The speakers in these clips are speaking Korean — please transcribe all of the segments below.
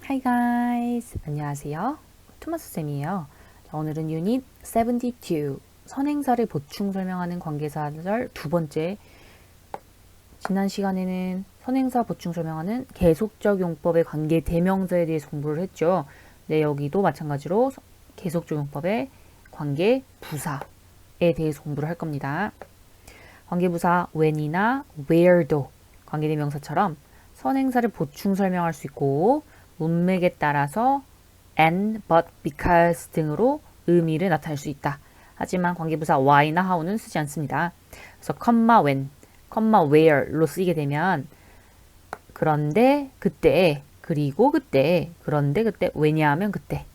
Hi guys! 안녕하세요. 토마스 쌤이에요. 자, 오늘은 유닛 72 선행사를 보충 설명하는 관계사절 두 번째. 지난 시간에는 선행사 보충 설명하는 계속적 용법의 관계 대명사에 대해서 공부를 했죠. 네, 여기도 마찬가지로 계속적 용법의 관계 부사에 대해서 공부를 할 겁니다. 관계부사 when이나 where도 관계대명사처럼 선행사를 보충 설명할 수 있고 문맥에 따라서 and, but, because 등으로 의미를 나타낼 수 있다. 하지만 관계부사 why나 how는 쓰지 않습니다. 그래서 when, where로 쓰이게 되면 그런데 그때, 그리고 그때, 그런데 그때, 왜냐하면 그때.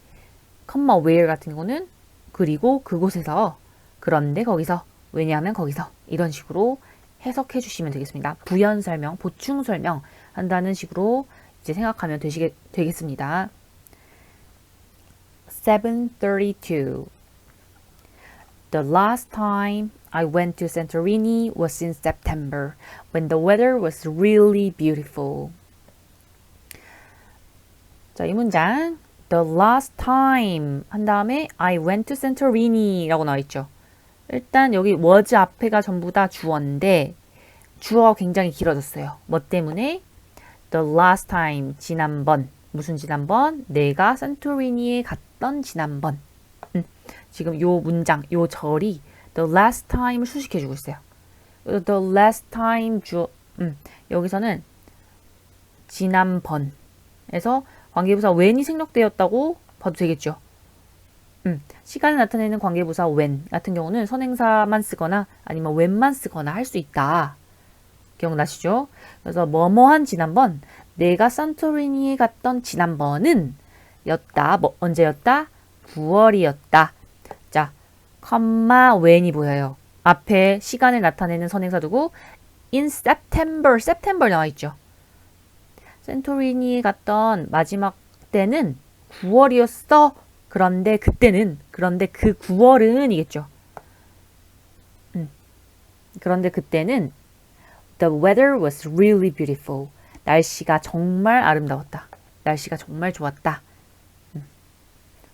where 같은 경우는 그리고 그곳에서, 그런데 거기서, 왜냐하면 거기서 이런 식으로 해석해 주시면 되겠습니다. 부연 설명, 보충 설명 한다는 식으로 이제 생각하면 되겠습니다. 732. The last time I went to Santorini was in September when the weather was really beautiful. 자, 이 문장 The last time 한 다음에 I went to Santorini 라고 나와 있죠. 일단 여기 was 앞에가 전부 다 주어인데 주어가 굉장히 길어졌어요. 뭐 때문에? The last time, 지난번. 무슨 지난번? 내가 산토리니에 갔던 지난번. 지금 요 문장, 요 절이 the last time을 수식해주고 있어요. The last time 여기서는 지난번에서 관계부사 when이 생략되었다고 봐도 되겠죠. 시간을 나타내는 관계부사 when 같은 경우는 선행사만 쓰거나 아니면 when만 쓰거나 할 수 있다. 기억나시죠? 그래서 뭐뭐한 지난번, 내가 산토리니에 갔던 지난번은 였다. 언제였다? 9월이었다. 자, when이 보여요. 앞에 시간을 나타내는 선행사 두고 in September 나와 있죠. 산토리니에 갔던 마지막 때는 9월이었어. 그런데 그때는, 그런데 그 9월은 이겠죠. 그런데 그때는 The weather was really beautiful. 날씨가 정말 아름다웠다. 날씨가 정말 좋았다.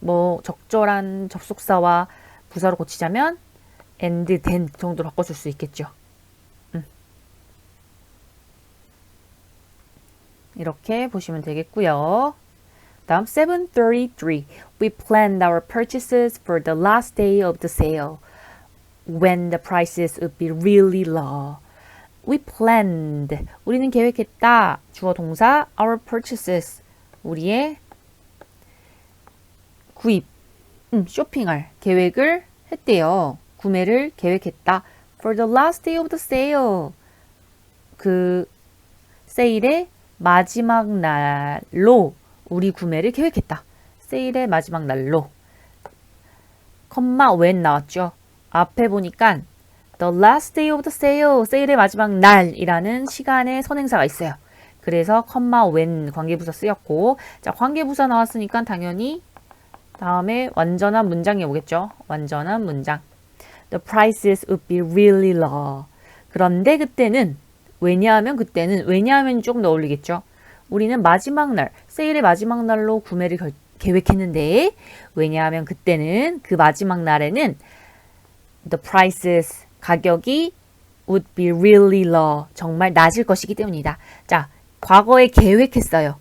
뭐 적절한 접속사와 부사로 고치자면 and then 정도로 바꿔줄 수 있겠죠. 이렇게 보시면 되겠고요. 다음 733. We planned our purchases for the last day of the sale when the prices would be really low. We planned. 우리는 계획했다. 주어 동사 our purchases. 우리의 구입, 쇼핑할 계획을 했대요. 구매를 계획했다. For the last day of the sale. 그 세일의 마지막 날로 우리 구매를 계획했다. 세일의 마지막 날로. when 나왔죠. 앞에 보니까 The last day of the sale, 세일의 마지막 날이라는 시간의 선행사가 있어요. 그래서 when 관계부사 쓰였고, 자, 관계부사 나왔으니까 당연히 다음에 완전한 문장이 오겠죠. 완전한 문장. The prices would be really low. 그런데 그때는, 왜냐하면 조금 더 어울리겠죠. 우리는 마지막 날, 세일의 마지막 날로 구매를 계획했는데, 왜냐하면 그때는, 그 마지막 날에는 the prices, 가격이 would be really low. 정말 낮을 것이기 때문이다. 자, 과거에 계획했어요.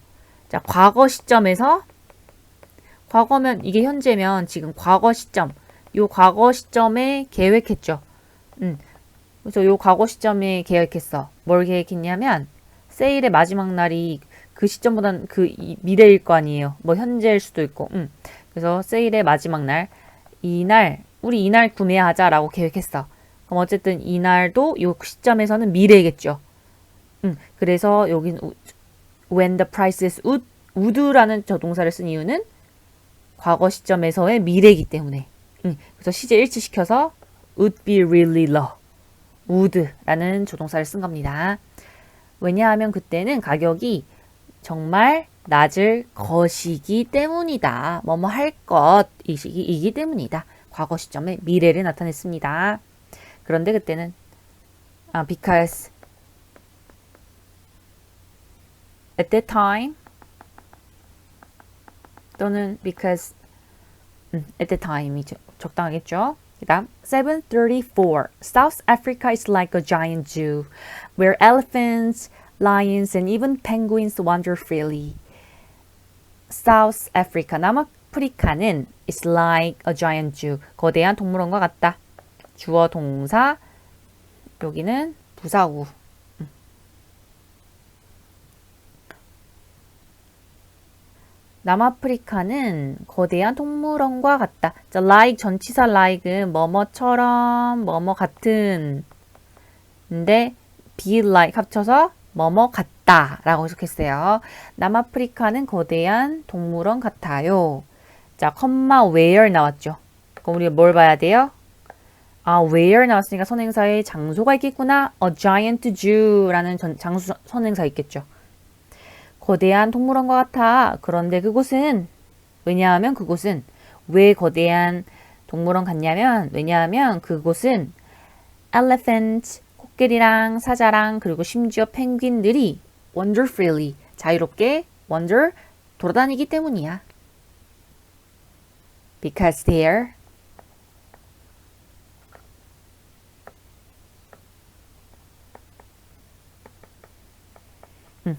자, 과거 시점에서 과거면 이게 현재면 지금 과거 시점. 요 과거 시점에 계획했죠. 그래서 요 과거 시점에 계획했어. 뭘 계획했냐면 세일의 마지막 날이 그 시점보다는 그 미래일 거 아니에요. 뭐 현재일 수도 있고. 그래서 세일의 마지막 날, 우리 이날 구매하자라고 계획했어. 그럼 어쨌든 이날도 이 시점에서는 미래겠죠. 그래서 여긴 when the prices would라는 저 동사를 쓴 이유는 과거 시점에서의 미래이기 때문에. 그래서 시제 일치시켜서 would be really low. would라는 조동사를 쓴 겁니다. 왜냐하면 그때는 가격이 정말 낮을 것이기 때문이다. 뭐뭐 할 것이기 때문이다. 과거 시점에 미래를 나타냈습니다. 그런데 그때는 because at that time 또는 because at the time이 적당하겠죠. 그 다음 734. South Africa is like a giant zoo where elephants, lions and even penguins wander freely. South Africa, 남아프리카는 is like a giant zoo, 거대한 동물원과 같다. 주어 동사, 여기는 부사구. 남아프리카는 거대한 동물원과 같다. 자, like 전치사 like은 뭐뭐처럼 뭐뭐 같은 인데 be like 합쳐서 뭐뭐 같다 라고 해석했어요. 남아프리카는 거대한 동물원 같아요. 자, 컴마 where 나왔죠. 그럼 우리가 뭘 봐야 돼요? 아, where 나왔으니까 선행사에 장소가 있겠구나. A giant zoo라는 장소 선행사 있겠죠. 거대한 동물원과 같아. 그런데 그곳은, 왜냐하면 그곳은, 왜 거대한 동물원 같냐면, 왜냐하면 그곳은 elephant, 코끼리랑 사자랑 그리고 심지어 펭귄들이 wander freely, 자유롭게 wander, 돌아다니기 때문이야. Because they're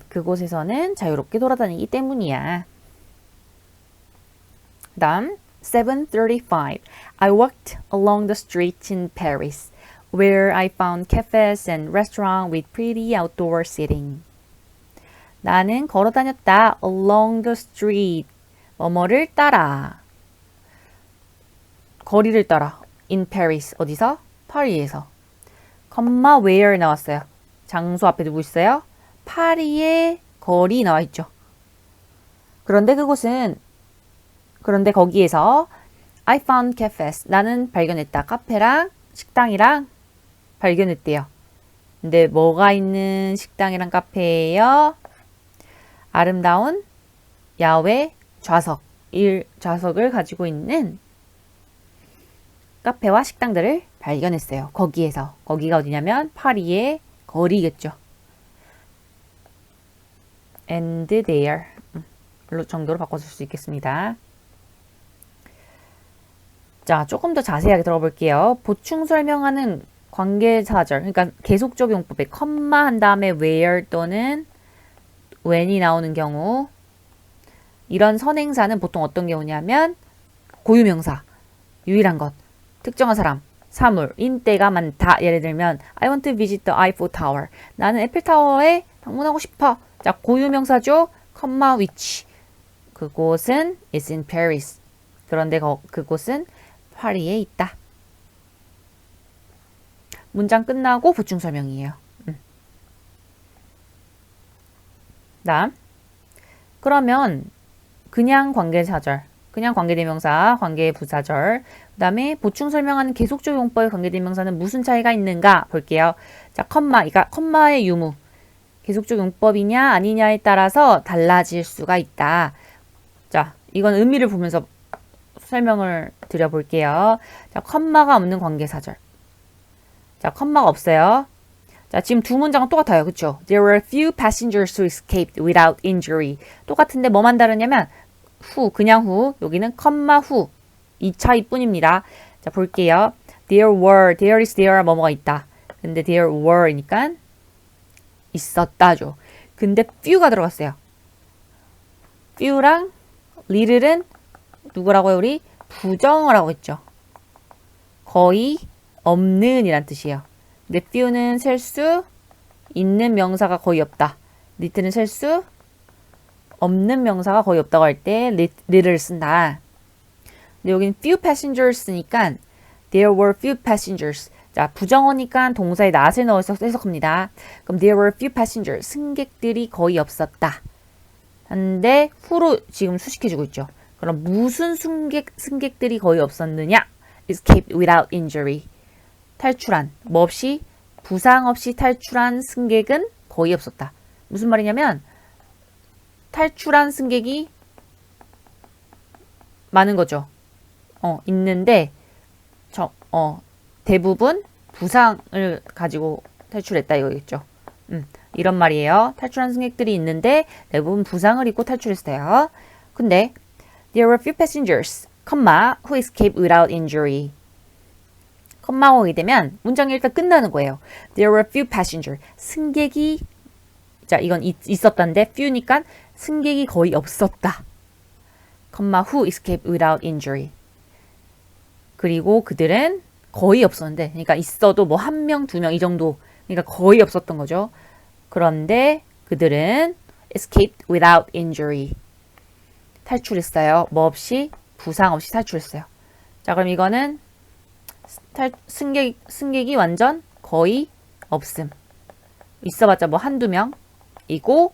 그곳에서는 자유롭게 돌아다니기 때문이야. 그 다음 735. I walked along the streets in Paris where I found cafes and restaurants with pretty outdoor seating. 나는 걸어 다녔다. along the street. 뭐뭐를 따라. 거리를 따라. in Paris. 어디서? 파리에서. 컴마 where 나왔어요. 장소 앞에 누구 있어요? 파리의 거리 나와 있죠. 그런데 거기에서 I found cafes. 나는 발견했다. 카페랑 식당이랑 발견했대요. 근데 뭐가 있는 식당이랑 카페예요? 아름다운 야외 좌석을 가지고 있는 카페와 식당들을 발견했어요. 거기에서. 거기가 어디냐면 파리의 거리겠죠. and there 정도로 바꿔줄 수 있겠습니다. 자, 조금 더 자세하게 들어볼게요. 보충 설명하는 관계사절, 그러니까 계속적 용법에 컴마 한 다음에 where 또는 when이 나오는 경우, 이런 선행사는 보통 어떤 경우냐면 고유명사, 유일한 것, 특정한 사람, 사물, 인 때가 많다. 예를 들면 I want to visit the Eiffel Tower. 나는 에펠타워에 방문하고 싶어. 자, 고유명사죠. 컴마 which. 그곳은 is in Paris. 그런데 그곳은 파리에 있다. 문장 끝나고 보충 설명이에요. 다음. 그러면 그냥 관계사절, 그냥 관계대명사, 관계부사절, 그 다음에 보충 설명하는 계속적 용법의 관계대명사는 무슨 차이가 있는가 볼게요. 자, 컴마의 유무. 계속적 용법이냐 아니냐에 따라서 달라질 수가 있다. 자, 이건 의미를 보면서 설명을 드려볼게요. 자, 컴마가 없는 관계사절. 자, 컴마가 없어요. 자, 지금 두 문장은 똑같아요. 그쵸? There were few passengers who escaped without injury. 똑같은데 뭐만 다르냐면 그냥 후, 여기는 컴마 후. 이 차이뿐입니다. 자, 볼게요. there is there 뭐뭐가 있다. 근데 there were니까 있었다죠. 근데 few가 들어갔어요. few랑 little은 누구라고요? 우리 부정을 하고 있죠. 거의 없는 이란 뜻이에요. 근데 few는 셀 수 있는 명사가 거의 없다. little는 셀 수 없는 명사가 거의 없다고 할 때 little를 쓴다. 근데 여기는 few passengers니까 there were few passengers. 자, 부정어니까 동사에 not을 넣어서 해석합니다. 그럼 there were few passengers. 승객들이 거의 없었다. 근데 후로 지금 수식해주고 있죠. 그럼 무슨 승객들이 거의 없었느냐? escaped without injury. 탈출한, 뭐 없이, 부상 없이 탈출한 승객은 거의 없었다. 무슨 말이냐면 탈출한 승객이 많은 거죠. 있는데 대부분 부상을 가지고 탈출했다 이거겠죠. 이런 말이에요. 탈출한 승객들이 있는데 대부분 부상을 입고 탈출했어요. 근데 There were few passengers, who escaped without injury. 컴마가 오게 되면 문장이 일단 끝나는 거예요. There were few passengers. 승객이 자 이건 있었다는데 few니까 승객이 거의 없었다. who escaped without injury. 그리고 그들은 거의 없었는데 그러니까 있어도 뭐 한 명, 두 명 이 정도 그러니까 거의 없었던 거죠. 그런데 그들은 escaped without injury. 탈출했어요. 뭐 없이 부상 없이 탈출했어요. 자 그럼 이거는 승객이 완전 거의 없음. 있어봤자 뭐 한두 명이고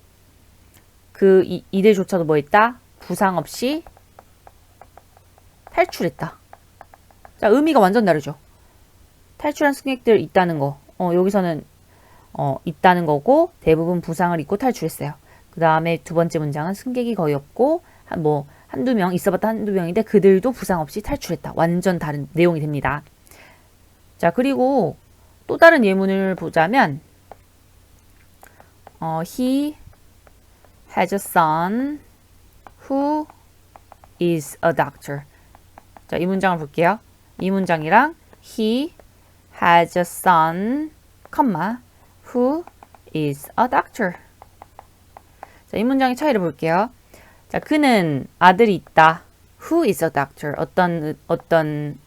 이들조차도 뭐 있다? 부상 없이 탈출했다. 자 의미가 완전 다르죠. 탈출한 승객들 있다는 거. 여기서는 있다는 거고 대부분 부상을 입고 탈출했어요. 그 다음에 두 번째 문장은 승객이 거의 없고 한두 명 있어봤다 한두 명인데 그들도 부상 없이 탈출했다. 완전 다른 내용이 됩니다. 자 그리고 또 다른 예문을 보자면 He has a son who is a doctor. 자, 이 문장을 볼게요. 이 문장이랑 He has a son, who is a doctor. 자, 이 문장의 차이를 볼게요. 자, 그는 아들이 있다. Who is a doctor? 어떤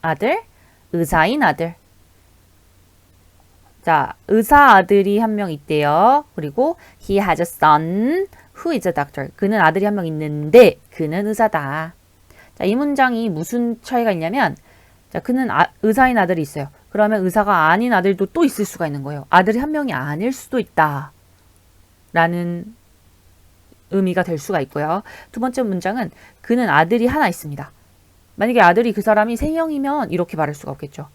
아들? 의사인 아들. 자, 의사 아들이 한 명 있대요. 그리고 he has a son who is a doctor. 그는 아들이 한 명 있는데 그는 의사다. 자, 이 문장이 무슨 차이가 있냐면 자, 그는 의사인 아들이 있어요. 그러면 의사가 아닌 아들도 또 있을 수가 있는 거예요. 아들이 한 명이 아닐 수도 있다. 라는 의미가 될 수가 있고요. 두 번째 문장은 그는 아들이 하나 있습니다. 만약에 아들이 그 사람이 세 명이면 이렇게 말할 수가 없겠죠.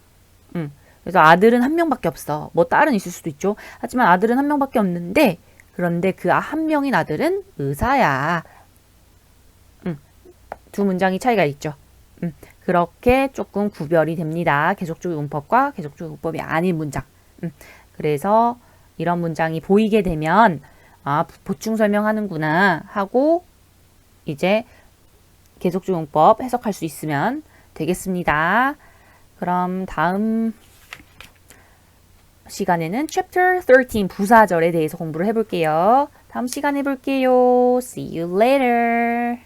그래서 아들은 한 명밖에 없어. 뭐 딸은 있을 수도 있죠. 하지만 아들은 한 명밖에 없는데 그런데 그 한 명인 아들은 의사야. 두 문장이 차이가 있죠. 그렇게 조금 구별이 됩니다. 계속적인 문법과 계속적인 문법이 아닌 문장. 그래서 이런 문장이 보이게 되면 보충 설명하는구나 하고 이제 계속적 문법 해석할 수 있으면 되겠습니다. 그럼 다음 시간에는 Chapter 13 부사절에 대해서 공부를 해볼게요. 다음 시간에 볼게요. See you later.